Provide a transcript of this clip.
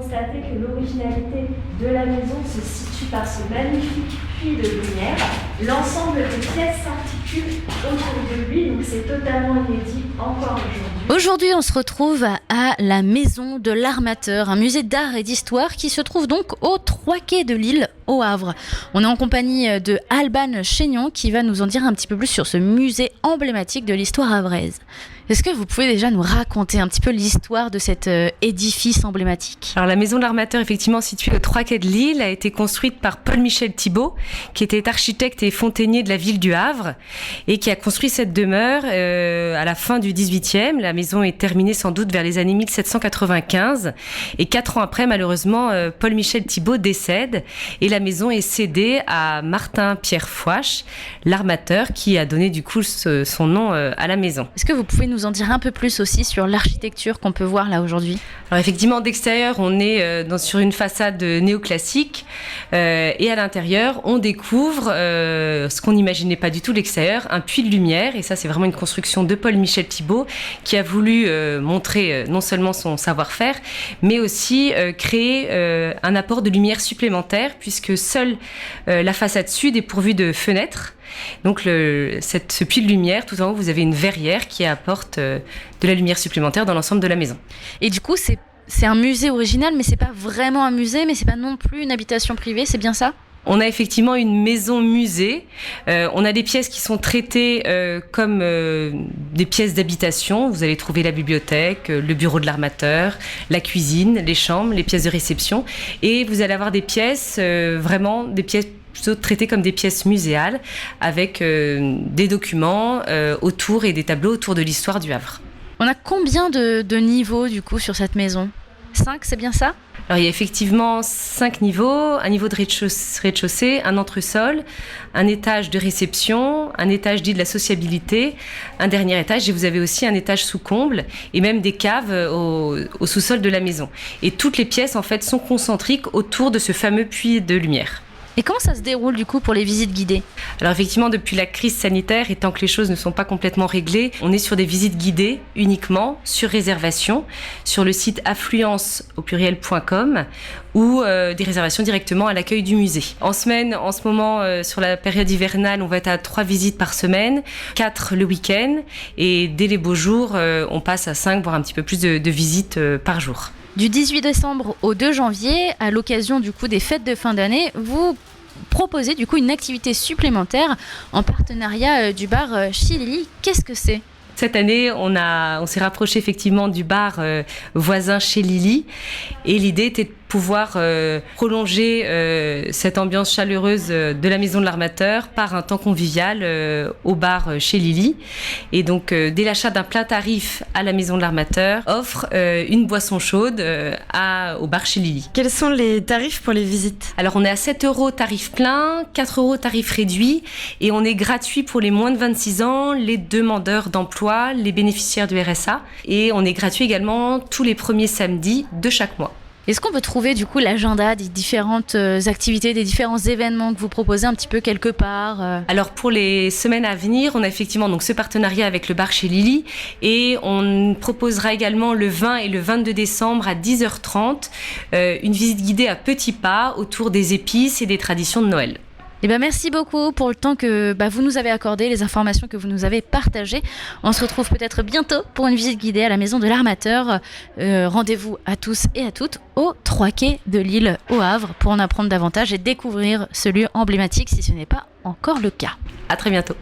constater que l'originalité de la maison se situe par ce magnifique puits de lumière. L'ensemble des pièces s'articule autour de lui, donc c'est totalement inédit encore aujourd'hui. Aujourd'hui, on se retrouve à la Maison de l'Armateur, un musée d'art et d'histoire qui se trouve donc aux 3 quais de Lille, au Havre. On est en compagnie de Alban Chénion qui va nous en dire un petit peu plus sur ce musée emblématique de l'histoire havraise. Est-ce que vous pouvez déjà nous raconter un petit peu l'histoire de cet édifice emblématique ? Alors la Maison de l'Armateur, effectivement située aux 3 quais de Lille, a été construite par Paul-Michel Thibault, qui était architecte et fontainier de la ville du Havre, et qui a construit cette demeure à la fin du 18e. La maison est terminée sans doute vers les années 1795, et 4 ans après, malheureusement, Paul-Michel Thibault décède, et la maison est cédée à Martin-Pierre Fouache, l'armateur, qui a donné du coup son nom à la maison. Est-ce que vous pouvez nous en dire un peu plus aussi sur l'architecture qu'on peut voir là aujourd'hui ? Alors effectivement, d'extérieur, on est sur une façade néoclassique et à l'intérieur, on découvre ce qu'on n'imaginait pas du tout l'extérieur, un puits de lumière. Et ça, c'est vraiment une construction de Paul-Michel Thibault qui a voulu montrer non seulement son savoir-faire, mais aussi créer un apport de lumière supplémentaire puisque seule la façade sud est pourvue de fenêtres. Donc ce puits de lumière, tout en haut, vous avez une verrière qui apporte de la lumière supplémentaire dans l'ensemble de la maison. Et du coup, c'est un musée original, mais c'est pas vraiment un musée, mais c'est pas non plus une habitation privée, c'est bien ça ? On a effectivement une maison musée. On a des pièces qui sont traitées comme des pièces d'habitation. Vous allez trouver la bibliothèque, le bureau de l'armateur, la cuisine, les chambres, les pièces de réception. Et vous allez avoir des pièces, vraiment des pièces plutôt traitées comme des pièces muséales avec des documents autour et des tableaux autour de l'histoire du Havre. On a combien de niveaux du coup sur cette maison ? 5, c'est bien ça ? Alors, il y a effectivement 5 niveaux, un niveau de rez-de-chaussée, un entresol, un étage de réception, un étage dit de la sociabilité, un dernier étage, et vous avez aussi un étage sous comble et même des caves au sous-sol de la maison. Et toutes les pièces en fait sont concentriques autour de ce fameux puits de lumière. Et comment ça se déroule du coup pour les visites guidées ? Alors effectivement, depuis la crise sanitaire et tant que les choses ne sont pas complètement réglées, on est sur des visites guidées uniquement sur réservation sur le site affluence.com ou des réservations directement à l'accueil du musée. En semaine, en ce moment, sur la période hivernale, on va être à 3 visites par semaine, 4 le week-end et dès les beaux jours, on passe à 5 voire un petit peu plus de visites par jour. Du 18 décembre au 2 janvier, à l'occasion du coup des fêtes de fin d'année, vous proposez du coup une activité supplémentaire en partenariat du bar Chez Lily. Qu'est-ce que c'est ? Cette année, on s'est rapproché effectivement du bar voisin Chez Lily et l'idée était de pouvoir prolonger cette ambiance chaleureuse de la Maison de l'Armateur par un temps convivial au bar Chez Lily. Et donc, dès l'achat d'un plein tarif à la Maison de l'Armateur, offre une boisson chaude au bar Chez Lily. Quels sont les tarifs pour les visites ? Alors, on est à 7 € tarif plein, 4 € tarif réduit et on est gratuit pour les moins de 26 ans, les demandeurs d'emploi, les bénéficiaires du RSA et on est gratuit également tous les premiers samedis de chaque mois. Est-ce qu'on peut trouver du coup l'agenda des différentes activités, des différents événements que vous proposez un petit peu quelque part Alors pour les semaines à venir, on a effectivement donc ce partenariat avec le bar Chez Lily et on proposera également le 20 et le 22 décembre à 10h30 une visite guidée à petits pas autour des épices et des traditions de Noël. Eh ben merci beaucoup pour le temps que vous nous avez accordé, les informations que vous nous avez partagées. On se retrouve peut-être bientôt pour une visite guidée à la Maison de l'Armateur. Rendez-vous à tous et à toutes aux 3 quais de Lille, au Havre, pour en apprendre davantage et découvrir ce lieu emblématique si ce n'est pas encore le cas. À très bientôt.